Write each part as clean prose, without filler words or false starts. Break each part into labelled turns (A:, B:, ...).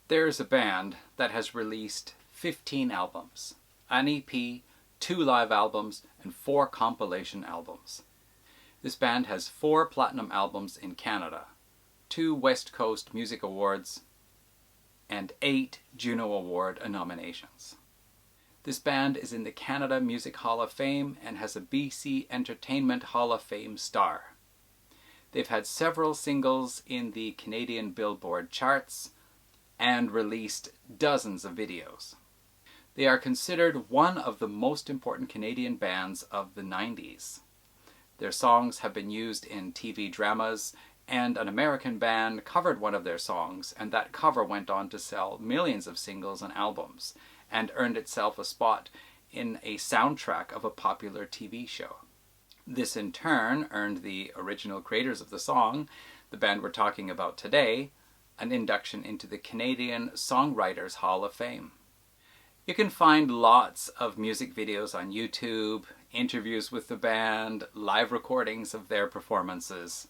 A: There's a band that has released 15 albums, an EP, 2 live albums, and 4 compilation albums. This band has 4 platinum albums in Canada, 2 West Coast Music Awards, and 8 Juno Award nominations. This band is in the Canada Music Hall of Fame and has a BC Entertainment Hall of Fame star. They've had several singles in the Canadian Billboard charts and released dozens of videos. They are considered one of the most important Canadian bands of the 90s. Their songs have been used in TV dramas, and an American band covered one of their songs, and that cover went on to sell millions of singles and albums, and earned itself a spot in a soundtrack of a popular TV show. This in turn earned the original creators of the song, the band we're talking about today, an induction into the Canadian Songwriters Hall of Fame. You can find lots of music videos on YouTube, interviews with the band, live recordings of their performances.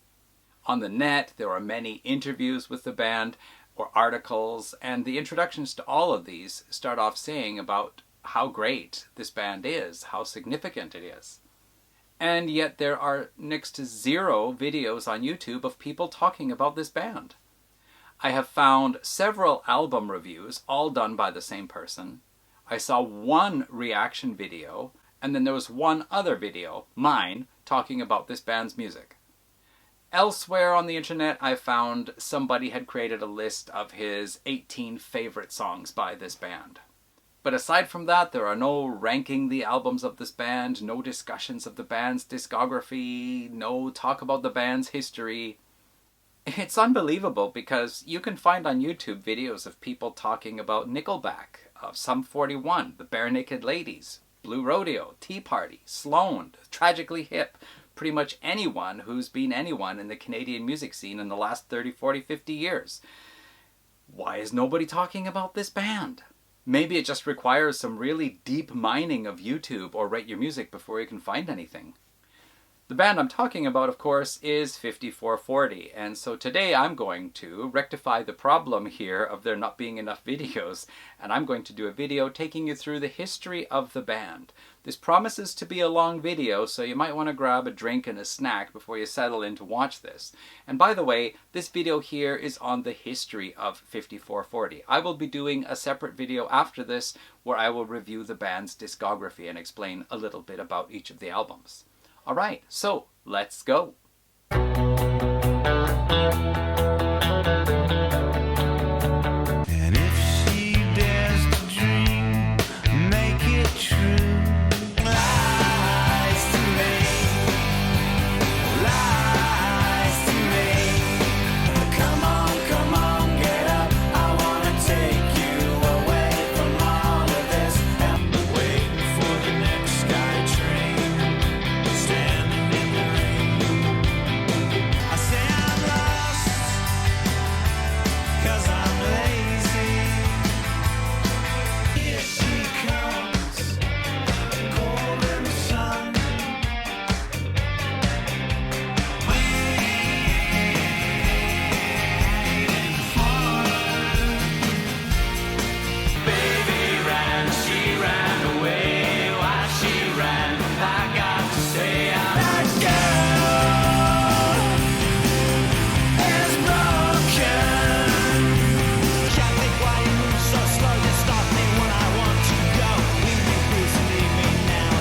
A: On the net, there are many interviews with the band or articles, and the introductions to all of these start off saying about how great this band is, how significant it is. And yet there are next to 0 videos on YouTube of people talking about this band. I have found several album reviews, all done by the same person. I saw 1 reaction video, and then there was 1 other video, mine, talking about this band's music. Elsewhere on the internet, I found somebody had created a list of his 18 favorite songs by this band. But aside from that, there are no ranking the albums of this band, no discussions of the band's discography, no talk about the band's history. It's unbelievable because you can find on YouTube videos of people talking about Nickelback, of Sum 41, the Bare Naked Ladies, Blue Rodeo, Tea Party, Sloan, Tragically Hip, pretty much anyone who's been anyone in the Canadian music scene in the last 30, 40, 50 years. Why is nobody talking about this band? Maybe it just requires some really deep mining of YouTube or Rate Your Music before you can find anything. The band I'm talking about, of course, is 5440, and so today I'm going to rectify the problem here of there not being enough videos, and I'm going to do a video taking you through the history of the band. This promises to be a long video, so you might want to grab a drink and a snack before you settle in to watch this. And by the way, this video here is on the history of 5440. I will be doing a separate video after this where I will review the band's discography and explain a little bit about each of the albums. Alright, so let's go!
B: And if she dares to dream, make it true. Lies to me, lies to me. Come on, get up. I wanna take you away from all of this. I'm waiting for the next sky train, standing in the rain. I say I'm lost, 'cause I'm lazy. Here she comes, cold in the sun. Waiting for her. Baby ran, she ran away. Why she ran, I got to say that girl is broken. Can't think why you move so slow. You stop me when I want to go. Leave me, please leave me now.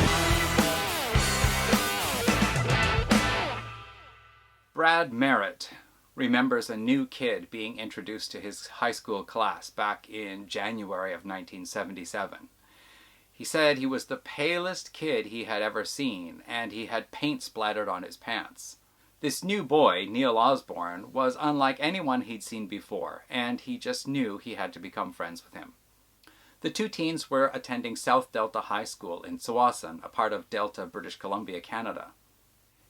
A: Brad Merritt remembers a new kid being introduced to his high school class back in January of 1977. He said he was the palest kid he had ever seen, and he had paint splattered on his pants. This new boy, Neil Osborne, was unlike anyone he'd seen before, and he just knew he had to become friends with him. The two teens were attending South Delta High School in Tsawwassen, a part of Delta, British Columbia, Canada.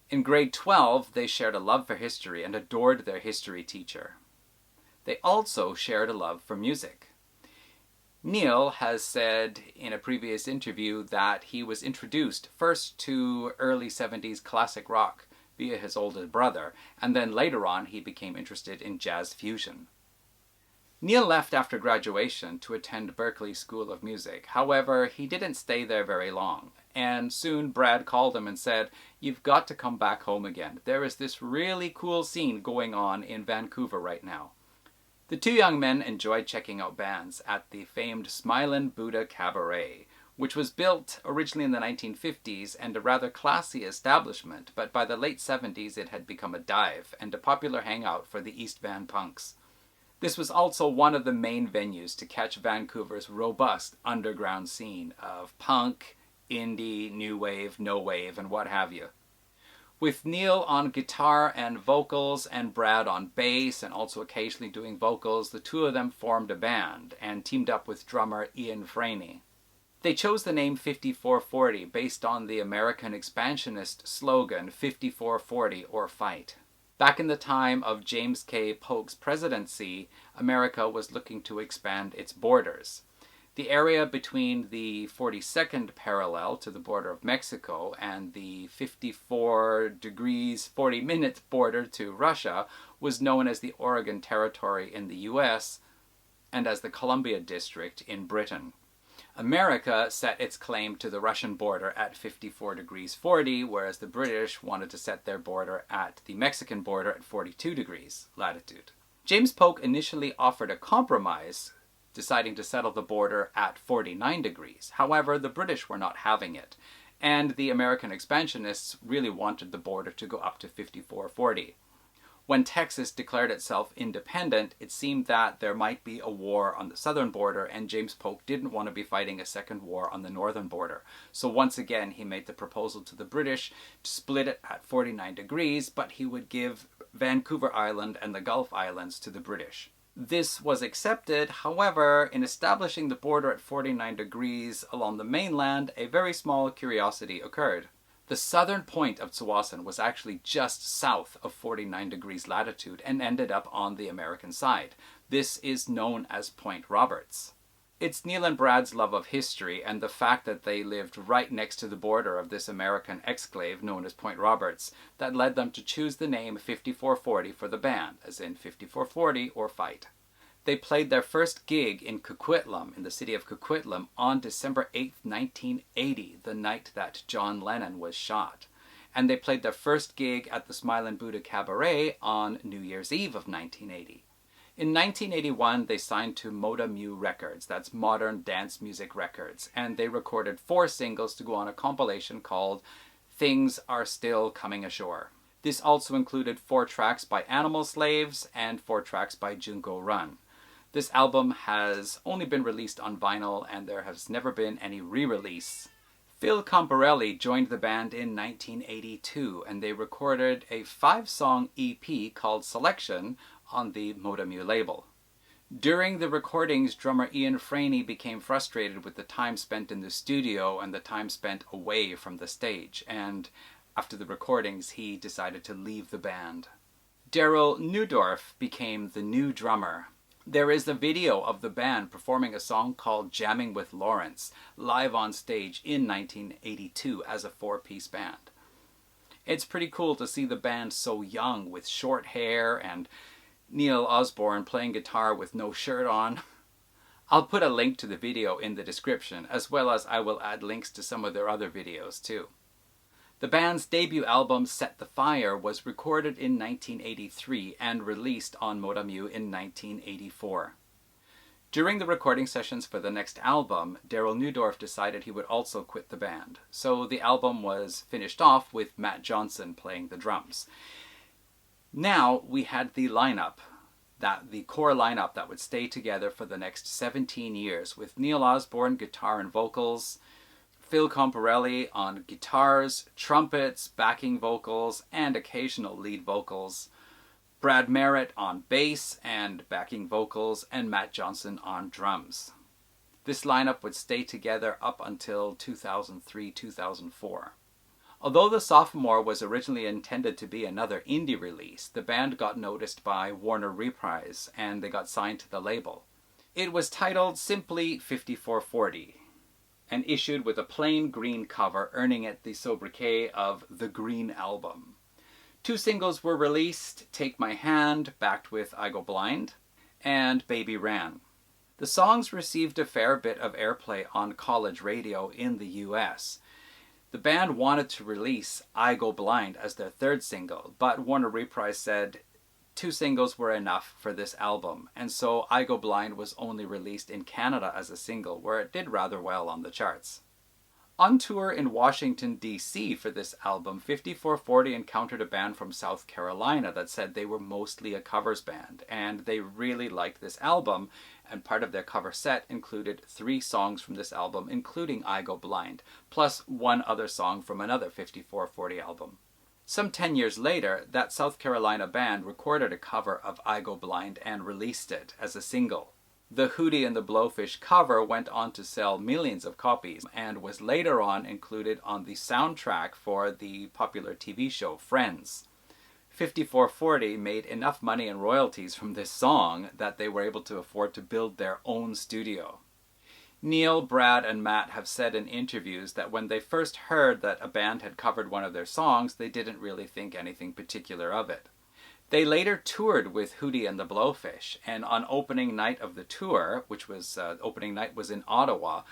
A: In grade 12, they shared a love for history and adored their history teacher. They also shared a love for music. Neil has said in a previous interview that he was introduced first to early 70s classic rock via his older brother, and then later on he became interested in jazz fusion. Neil left after graduation to attend Berklee School of Music. However, he didn't stay there very long, and soon Brad called him and said, "You've got to come back home again. There is this really cool scene going on in Vancouver right now." The two young men enjoyed checking out bands at the famed Smilin' Buddha Cabaret, which was built originally in the 1950s and a rather classy establishment, but by the late 70s it had become a dive and a popular hangout for the East Van punks. This was also one of the main venues to catch Vancouver's robust underground scene of punk, indie, new wave, no wave, and what have you. With Neil on guitar and vocals and Brad on bass and also occasionally doing vocals, the two of them formed a band and teamed up with drummer Ian Franey. They chose the name 5440 based on the American expansionist slogan 5440 or fight. Back in the time of James K. Polk's presidency, America was looking to expand its borders. The area between the 42nd parallel to the border of Mexico and the 54 degrees 40 minutes border to Russia was known as the Oregon Territory in the US and as the Columbia District in Britain. America set its claim to the Russian border at 54 degrees 40, whereas the British wanted to set their border at the Mexican border at 42 degrees latitude. James Polk initially offered a compromise, deciding to settle the border at 49 degrees. However, the British were not having it, and the American expansionists really wanted the border to go up to 5440. When Texas declared itself independent, it seemed that there might be a war on the southern border, and James Polk didn't want to be fighting a second war on the northern border. So once again, he made the proposal to the British to split it at 49 degrees, but he would give Vancouver Island and the Gulf Islands to the British. This was accepted. However, in establishing the border at 49 degrees along the mainland, a very small curiosity occurred. The southern point of Tsawwassen was actually just south of 49 degrees latitude and ended up on the American side. This is known as Point Roberts. It's Neil and Brad's love of history and the fact that they lived right next to the border of this American exclave known as Point Roberts that led them to choose the name 5440 for the band, as in 5440 or fight. They played their first gig in Coquitlam, in the city of Coquitlam, on December 8, 1980, the night that John Lennon was shot. And they played their first gig at the Smilin' Buddha Cabaret on New Year's Eve of 1980. In 1981, they signed to Moda Mew Records, that's Modern Dance Music Records, and they recorded 4 singles to go on a compilation called Things Are Still Coming Ashore. This also included 4 tracks by Animal Slaves and 4 tracks by Junko Run. This album has only been released on vinyl and there has never been any re-release. Phil Comparelli joined the band in 1982 and they recorded a 5-song EP called Selection on the Moda Mew label. During the recordings, drummer Ian Franey became frustrated with the time spent in the studio and the time spent away from the stage, and after the recordings he decided to leave the band. Daryl Neudorf became the new drummer. There is a video of the band performing a song called Jamming with Lawrence live on stage in 1982 as a 4-piece band. It's pretty cool to see the band so young with short hair and Neil Osborne playing guitar with no shirt on. I'll put a link to the video in the description, as well as I will add links to some of their other videos too. The band's debut album, Set the Fire, was recorded in 1983 and released on Moda Mew in 1984. During the recording sessions for the next album, Daryl Neudorf decided he would also quit the band. So the album was finished off with Matt Johnson playing the drums. Now we had the core lineup that would stay together for the next 17 years, with Neil Osborne, guitar and vocals, Phil Comparelli on guitars, trumpets, backing vocals, and occasional lead vocals, Brad Merritt on bass and backing vocals, and Matt Johnson on drums. This lineup would stay together up until 2003-2004. Although The Sophomore was originally intended to be another indie release, the band got noticed by Warner Reprise and they got signed to the label. It was titled simply 5440 and issued with a plain green cover, earning it the sobriquet of The Green Album. 2 singles were released, Take My Hand, backed with I Go Blind, and Baby Ran. The songs received a fair bit of airplay on college radio in the US. The band wanted to release I Go Blind as their third single, but Warner Reprise said 2 singles were enough for this album, and so I Go Blind was only released in Canada as a single, where it did rather well on the charts. On tour in Washington, D.C. for this album, 5440 encountered a band from South Carolina that said they were mostly a covers band, and they really liked this album, and part of their cover set included 3 songs from this album, including I Go Blind, plus 1 other song from another 5440 album. Some 10 years later, that South Carolina band recorded a cover of I Go Blind and released it as a single. The Hootie and the Blowfish cover went on to sell millions of copies and was later on included on the soundtrack for the popular TV show Friends. 5440 made enough money in royalties from this song that they were able to afford to build their own studio. Neil, Brad, and Matt have said in interviews that when they first heard that a band had covered one of their songs, they didn't really think anything particular of it. They later toured with Hootie and the Blowfish, and on opening night of the tour, which was opening night was in Ottawa,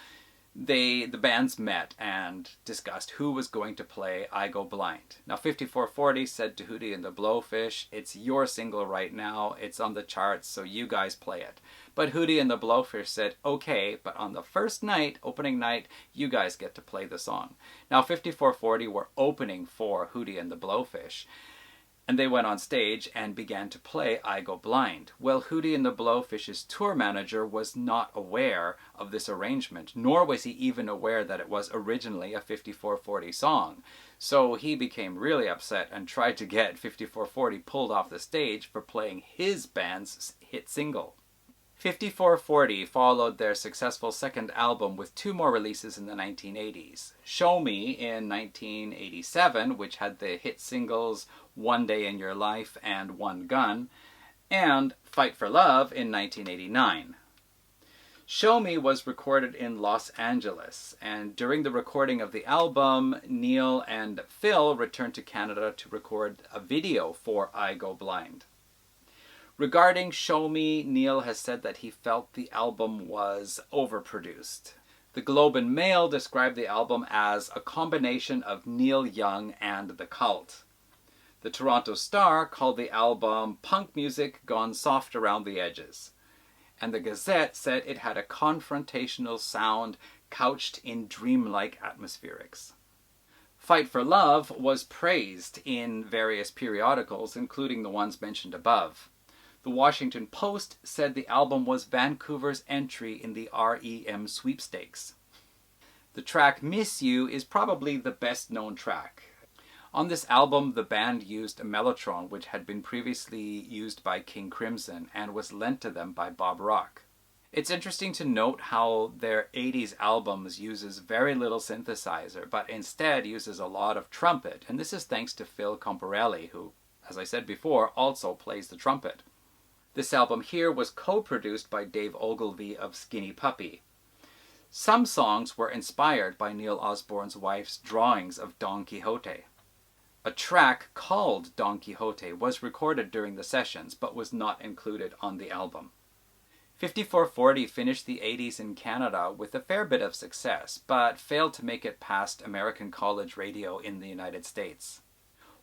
A: the bands met and discussed who was going to play I Go Blind. Now 5440 said to Hootie and the Blowfish, "It's your single right now, it's on the charts, so you guys play it." But Hootie and the Blowfish said, "Okay, but on the first night, opening night, you guys get to play the song." Now 5440 were opening for Hootie and the Blowfish, and they went on stage and began to play I Go Blind. Well, Hootie and the Blowfish's tour manager was not aware of this arrangement, nor was he even aware that it was originally a 5440 song. So he became really upset and tried to get 5440 pulled off the stage for playing his band's hit single. 5440 followed their successful second album with 2 more releases in the 1980s. Show Me in 1987, which had the hit singles One Day in Your Life and One Gun, and Fight for Love in 1989. Show Me was recorded in Los Angeles, and during the recording of the album, Neil and Phil returned to Canada to record a video for I Go Blind. Regarding Show Me, Neil has said that he felt the album was overproduced. The Globe and Mail described the album as a combination of Neil Young and The Cult. The Toronto Star called the album punk music gone soft around the edges. And the Gazette said it had a confrontational sound couched in dreamlike atmospherics. Fight for Love was praised in various periodicals, including the ones mentioned above. The Washington Post said the album was Vancouver's entry in the REM sweepstakes. The track Miss You is probably the best known track. On this album, the band used a mellotron which had been previously used by King Crimson and was lent to them by Bob Rock. It's interesting to note how their 80s albums uses very little synthesizer, but instead uses a lot of trumpet, and this is thanks to Phil Comparelli, who, as I said before, also plays the trumpet. This album here was co-produced by Dave Ogilvy of Skinny Puppy. Some songs were inspired by Neil Osborne's wife's drawings of Don Quixote. A track called Don Quixote was recorded during the sessions, but was not included on the album. 5440 finished the 80s in Canada with a fair bit of success, but failed to make it past American college radio in the United States.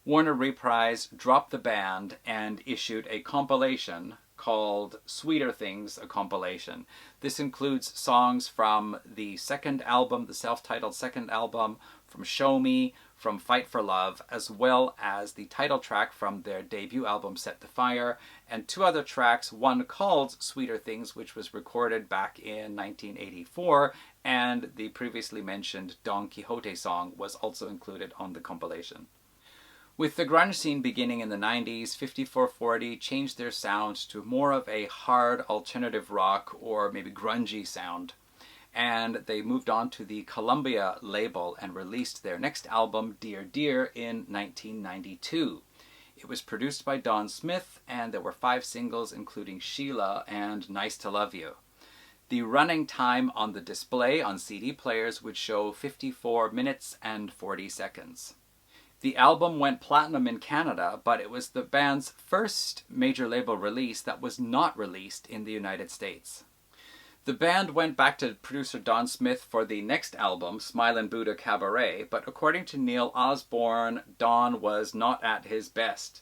A: Warner Reprise dropped the band and issued a compilation called Sweeter Things, a Compilation. This includes songs from the second album, the self-titled second album, from Show Me, from Fight for Love, as well as the title track from their debut album Set the Fire, and 2 other tracks, one called Sweeter Things, which was recorded back in 1984, and the previously mentioned Don Quixote song was also included on the compilation. With the grunge scene beginning in the 90s, 5440 changed their sound to more of a hard alternative rock or maybe grungy sound. And they moved on to the Columbia label and released their next album, Dear Dear, in 1992. It was produced by Don Smith, and there were 5 singles including Sheila and Nice to Love You. The running time on the display on CD players would show 54 minutes and 40 seconds. The album went platinum in Canada, but it was the band's first major label release that was not released in the United States. The band went back to producer Don Smith for the next album, Smilin' Buddha Cabaret, but according to Neil Osborne, Don was not at his best.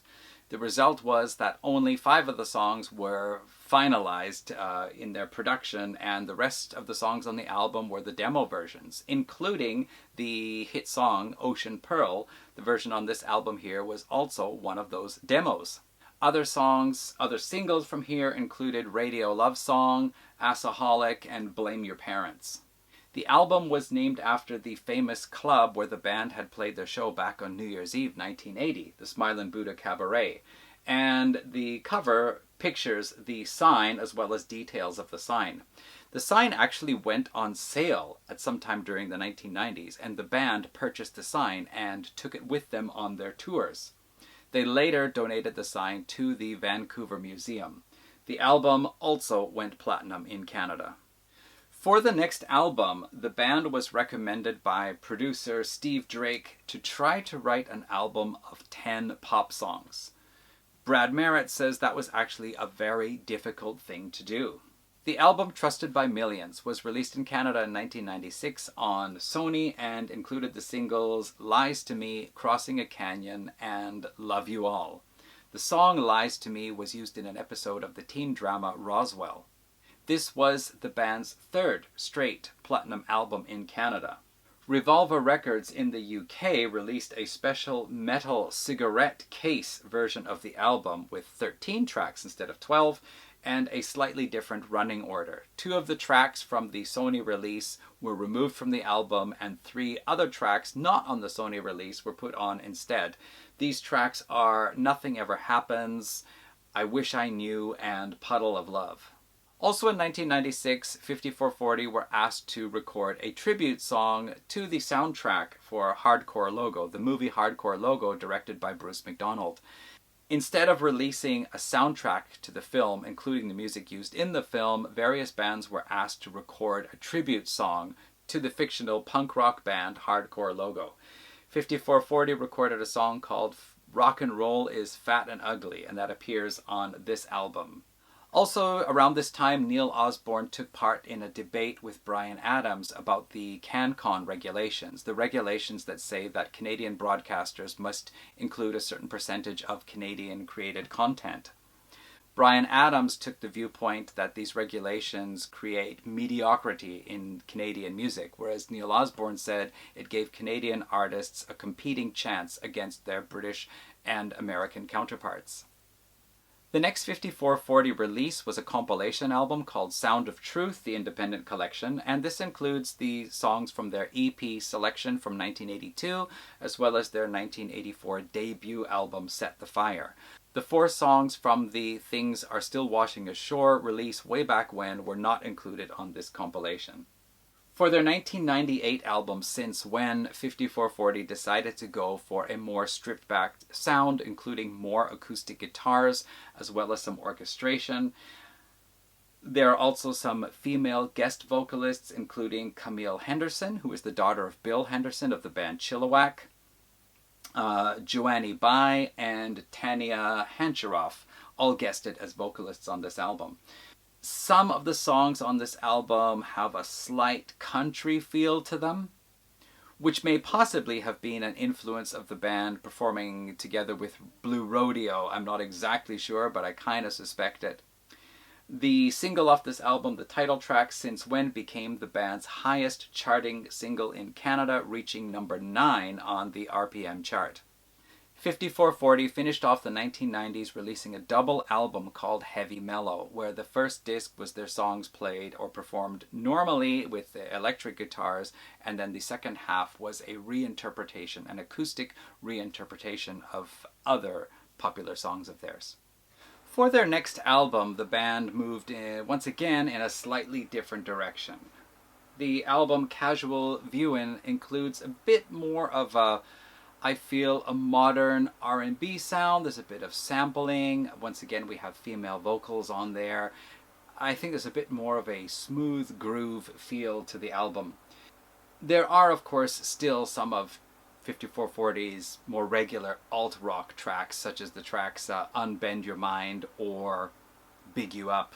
A: The result was that only 5 of the songs were finalized in their production, and the rest of the songs on the album were the demo versions, including the hit song Ocean Pearl. The version on this album here was also one of those demos. Other songs, other singles from here included Radio Love Song, Assaholic, and Blame Your Parents. The album was named after the famous club where the band had played their show back on New Year's Eve 1980, the Smilin' Buddha Cabaret. And the cover pictures the sign as well as details of the sign. The sign actually went on sale at some time during the 1990s, and the band purchased the sign and took it with them on their tours. They later donated the sign to the Vancouver Museum. The album also went platinum in Canada. For the next album, the band was recommended by producer Steve Drake to try to write an album of 10 pop songs. Brad Merritt says that was actually a very difficult thing to do. The album Trusted by Millions was released in Canada in 1996 on Sony and included the singles Lies to Me, Crossing a Canyon, and Love You All. The song Lies to Me was used in an episode of the teen drama Roswell. This was the band's 3rd straight platinum album in Canada. Revolver Records in the UK released a special metal cigarette case version of the album with 13 tracks instead of 12 and a slightly different running order. 2 of the tracks from the Sony release were removed from the album and 3 other tracks not on the Sony release were put on instead. These tracks are Nothing Ever Happens, I Wish I Knew, and Puddle of Love. Also in 1996, 5440 were asked to record a tribute song to the soundtrack for Hardcore Logo, the movie Hardcore Logo directed by Bruce McDonald. Instead of releasing a soundtrack to the film, including the music used in the film, various bands were asked to record a tribute song to the fictional punk rock band Hardcore Logo. 5440 recorded a song called Rock and Roll is Fat and Ugly, and that appears on this album. Also, around this time, Neil Osborne took part in a debate with Bryan Adams about the CanCon regulations, the regulations that say that Canadian broadcasters must include a certain percentage of Canadian-created content. Bryan Adams took the viewpoint that these regulations create mediocrity in Canadian music, whereas Neil Osborne said it gave Canadian artists a competing chance against their British and American counterparts. The next 5440 release was a compilation album called Sound of Truth, the Independent Collection, and this includes the songs from their EP selection from 1982, as well as their 1984 debut album Set the Fire. The 4 songs from the Things Are Still Washing Ashore release way back when were not included on this compilation. For their 1998 album Since When, 5440 decided to go for a more stripped-back sound, including more acoustic guitars, as well as some orchestration. There are also some female guest vocalists, including Camille Henderson, who is the daughter of Bill Henderson of the band Chilliwack, Joannie Bai, and Tanya Hancheroff, all guested as vocalists on this album. Some of the songs on this album have a slight country feel to them, which may possibly have been an influence of the band performing together with Blue Rodeo. I'm not exactly sure, but I kind of suspect it. The single off this album, the title track Since When, became the band's highest charting single in Canada, reaching number 9 on the RPM chart. 5440 finished off the 1990s releasing a double album called Heavy Mellow, where the first disc was their songs played or performed normally with the electric guitars, and then the second half was a reinterpretation, an acoustic reinterpretation of other popular songs of theirs. For their next album, the band moved once again in a slightly different direction. The album Casual Viewin' includes a bit more of a modern R&B sound. There's a bit of sampling. Once again, we have female vocals on there. I think there's a bit more of a smooth groove feel to the album. There are, of course, still some of 5440's more regular alt-rock tracks, such as the tracks Unbend Your Mind or Big You Up.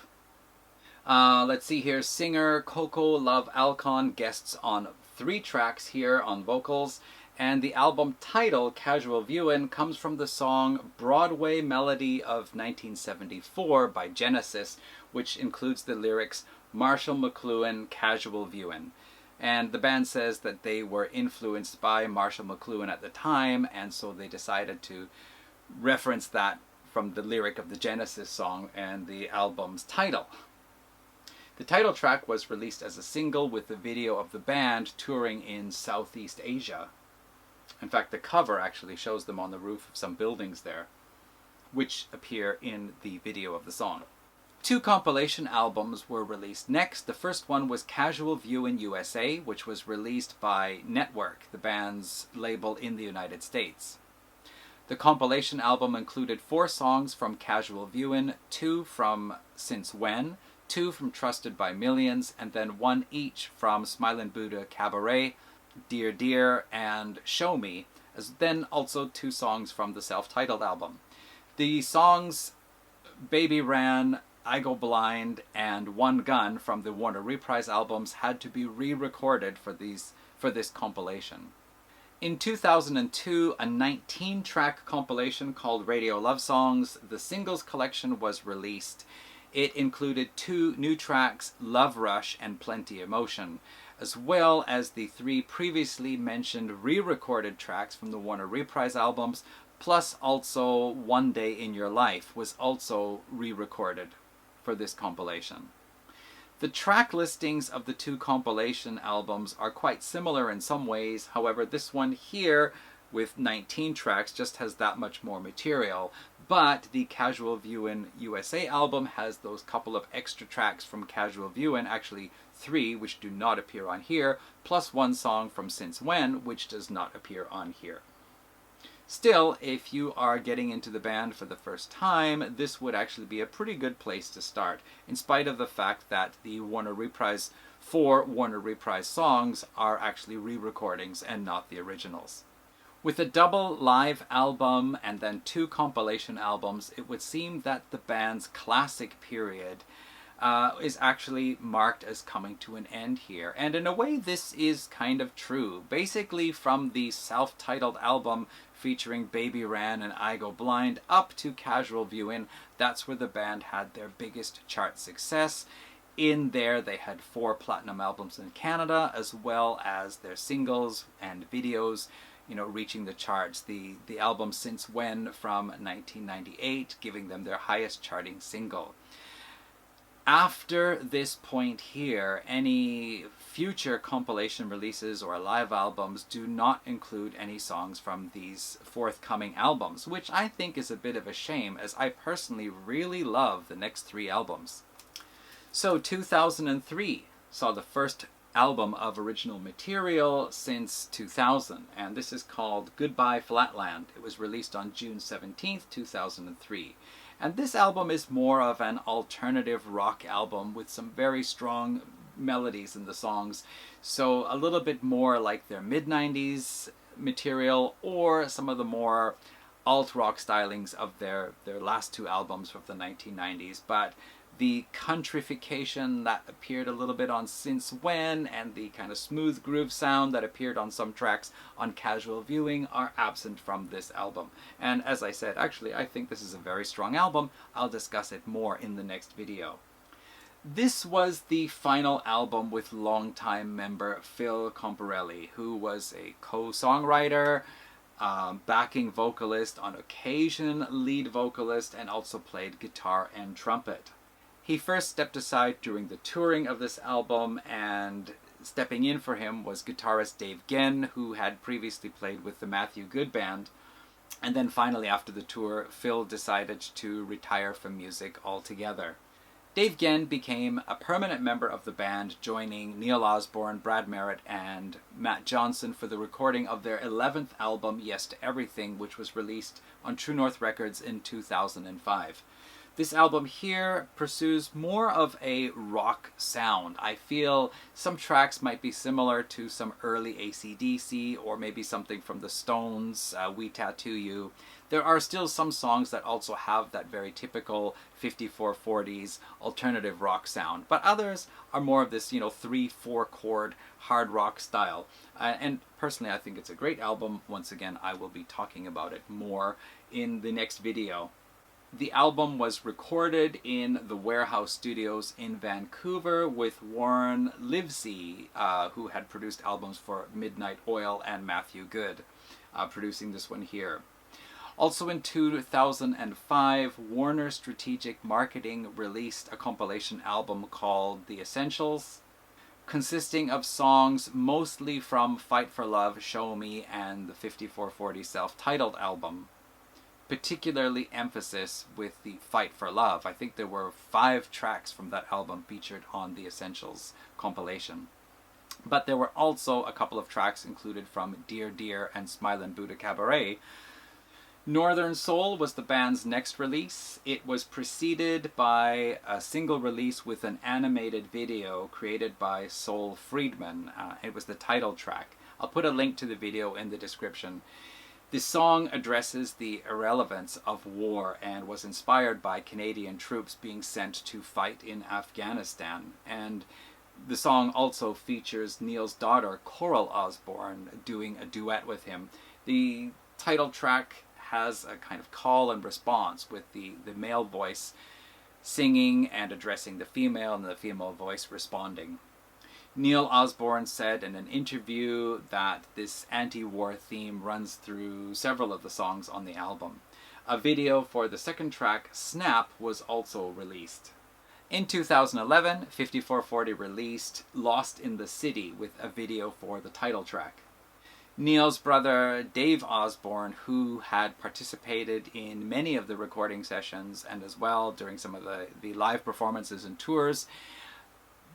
A: Let's see here. Singer Coco Love Alcon guests on 3 tracks here on vocals, and the album title, Casual Viewin', comes from the song Broadway Melody of 1974 by Genesis, which includes the lyrics Marshall McLuhan, Casual Viewin'. And the band says that they were influenced by Marshall McLuhan at the time, and so they decided to reference that from the lyric of the Genesis song and the album's title. The title track was released as a single with the video of the band touring in Southeast Asia. In fact, the cover actually shows them on the roof of some buildings there, which appear in the video of the song. 2 compilation albums were released next. The first one was Casual Viewin' USA, which was released by Network, the band's label in the United States. The compilation album included 4 songs from Casual Viewin', 2 from Since When, 2 from Trusted by Millions, and then 1 each from Smilin' Buddha Cabaret, Dear Dear, and Show Me, as then also 2 songs from the self-titled album. The songs Baby Ran, I Go Blind, and One Gun from the Warner Reprise albums had to be re-recorded for this compilation. In 2002, a 19-track compilation called Radio Love Songs, the singles collection, was released. It included 2 new tracks, Love Rush and Plenty Emotion, as well as the 3 previously mentioned re-recorded tracks from the Warner Reprise albums, plus also One Day in Your Life was also re-recorded for this compilation. The track listings of the 2 compilation albums are quite similar in some ways. However, this one here with 19 tracks just has that much more material. But the Casual Viewin' USA album has those couple of extra tracks from Casual Viewin', actually 3, which do not appear on here, plus 1 song from Since When, which does not appear on here. Still, if you are getting into the band for the first time, this would actually be a pretty good place to start, in spite of the fact that the Warner Reprise 4 Warner Reprise songs are actually re-recordings and not the originals. With a double live album and then 2 compilation albums, it would seem that the band's classic period is actually marked as coming to an end here. And in a way, this is kind of true. Basically, from the self-titled album featuring Baby Ran and I Go Blind up to Casual Viewin', that's where the band had their biggest chart success. In there, they had 4 platinum albums in Canada, as well as their singles and videos, reaching the charts. The album Since When from 1998, giving them their highest charting single. After this point here, any future compilation releases or live albums do not include any songs from these forthcoming albums, which I think is a bit of a shame, as I personally really love the next 3 albums. So 2003 saw the first album of original material since 2000, and this is called Goodbye Flatland. It was released on June 17th, 2003. And this album is more of an alternative rock album with some very strong melodies in the songs. So a little bit more like their mid-90s material or some of the more alt-rock stylings of their last 2 albums from the 1990s. But the countrification that appeared a little bit on Since When and the kind of smooth groove sound that appeared on some tracks on Casual Viewing are absent from this album. And as I said, actually, I think this is a very strong album. I'll discuss it more in the next video. This was the final album with longtime member Phil Comparelli, who was a co-songwriter, backing vocalist, on occasion lead vocalist, and also played guitar and trumpet. He first stepped aside during the touring of this album, and stepping in for him was guitarist Dave Genn, who had previously played with the Matthew Good Band. And then finally, after the tour, Phil decided to retire from music altogether. Dave Genn became a permanent member of the band, joining Neil Osborne, Brad Merritt, and Matt Johnson for the recording of their 11th album, Yes to Everything, which was released on True North Records in 2005. This album here pursues more of a rock sound. I feel some tracks might be similar to some early AC/DC or maybe something from the Stones, We Tattoo You. There are still some songs that also have that very typical 5440s alternative rock sound, but others are more of this, 3-4 chord hard rock style. And personally, I think it's a great album. Once again, I will be talking about it more in the next video. The album was recorded in the Warehouse Studios in Vancouver with Warren Livesey, who had produced albums for Midnight Oil and Matthew Good, producing this one here. Also in 2005, Warner Strategic Marketing released a compilation album called The Essentials, consisting of songs mostly from Fight for Love, Show Me, and the 5440 self-titled album. Particularly emphasis with the Fight for Love. I think there were 5 tracks from that album featured on the Essentials compilation. But there were also a couple of tracks included from Dear Dear and Smilin' Buddha Cabaret. Northern Soul was the band's next release. It was preceded by a single release with an animated video created by Soul Friedman. It was the title track. I'll put a link to the video in the description. This song addresses the irrelevance of war and was inspired by Canadian troops being sent to fight in Afghanistan. And the song also features Neil's daughter, Coral Osborne, doing a duet with him. The title track has a kind of call and response with the male voice singing and addressing the female and the female voice responding. Neil Osborne said in an interview that this anti-war theme runs through several of the songs on the album. A video for the second track, Snap, was also released. In 2011, 5440 released Lost in the City with a video for the title track. Neil's brother Dave Osborne, who had participated in many of the recording sessions and as well during some of the live performances and tours,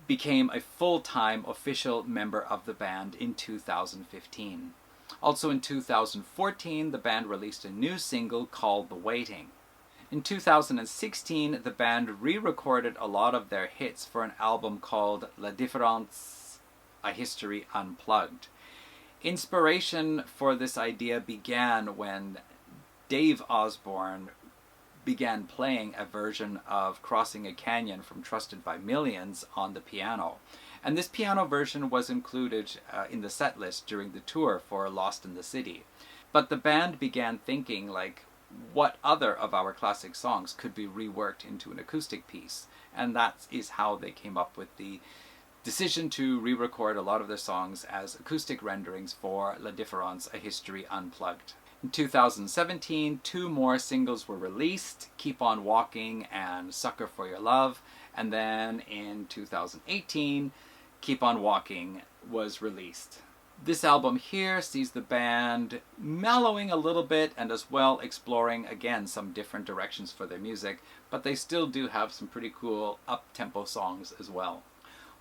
A: became a full-time official member of the band in 2015. Also in 2014, the band released a new single called The Waiting. In 2016, the band re-recorded a lot of their hits for an album called La Différence, A History Unplugged. Inspiration for this idea began when Dave Osborne began playing a version of Crossing a Canyon from Trusted by Millions on the piano. And this piano version was included in the set list during the tour for Lost in the City. But the band began thinking, like, what other of our classic songs could be reworked into an acoustic piece? And that is how they came up with the decision to re-record a lot of their songs as acoustic renderings for La Différence, A History Unplugged. In 2017, 2 more singles were released, Keep On Walking and Sucker for Your Love, and then in 2018, Keep On Walking was released. This album here sees the band mellowing a little bit and as well exploring, again, some different directions for their music, but they still do have some pretty cool up-tempo songs as well.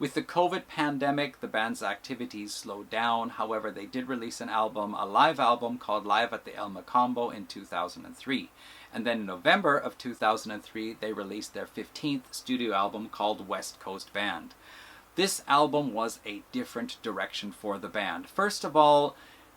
A: With the COVID pandemic, the band's activities slowed down. However, they did release an album, a live album called Live at the El Macombo in 2003. And then in November of 2003, they released their 15th studio album called West Coast Band. This album was a different direction for the band. First of all,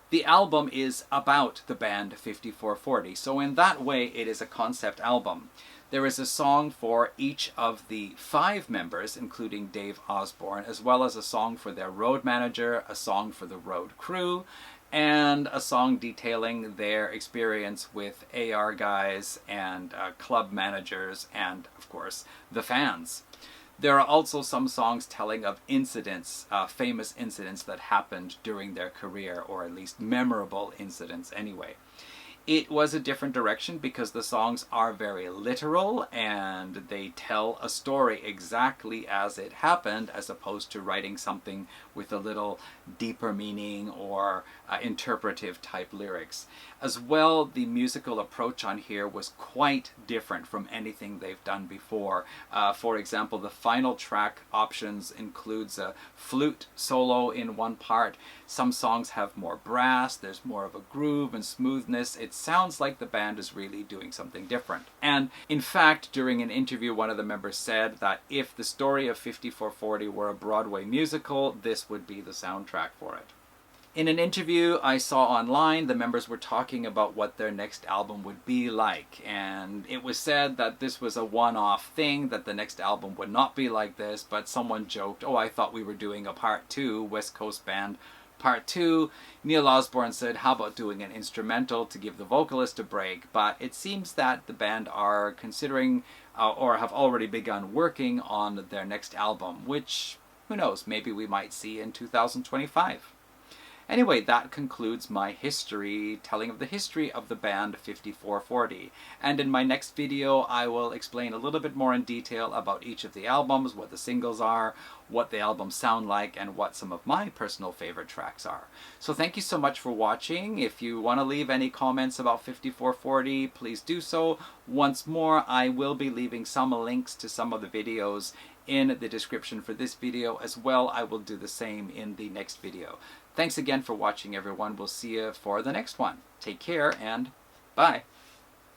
A: the album is about the band 5440, so in that way it is a concept album. There is a song for each of the 5 members, including Dave Osborne, as well as a song for their road manager, a song for the road crew, and a song detailing their experience with AR guys and club managers and, of course, the fans. There are also some songs telling of incidents, famous incidents that happened during their career, or at least memorable incidents anyway. It was a different direction because the songs are very literal and they tell a story exactly as it happened, as opposed to writing something with a little deeper meaning or interpretive type lyrics. As well, the musical approach on here was quite different from anything they've done before. For example, the final track options includes a flute solo in one part. Some songs have more brass, there's more of a groove and smoothness. it sounds like the band is really doing something different. And in fact, during an interview, one of the members said that if the story of 5440 were a Broadway musical, this would be the soundtrack for it. In an interview I saw online, the members were talking about what their next album would be like, and it was said that this was a one-off thing, that the next album would not be like this, but someone joked, "Oh, I thought we were doing a part 2, West Coast Band Part 2. Neil Osborne said, "How about doing an instrumental to give the vocalist a break?" But it seems that the band are considering or have already begun working on their next album, which, who knows, maybe we might see in 2025. Anyway, that concludes my telling of the history of the band 5440. And in my next video, I will explain a little bit more in detail about each of the albums, what the singles are, what the albums sound like, and what some of my personal favorite tracks are. So thank you so much for watching. If you want to leave any comments about 5440, please do so. Once more, I will be leaving some links to some of the videos in the description for this video as well. I will do the same in the next video. Thanks again for watching, everyone. We'll see you for the next one. Take care and bye.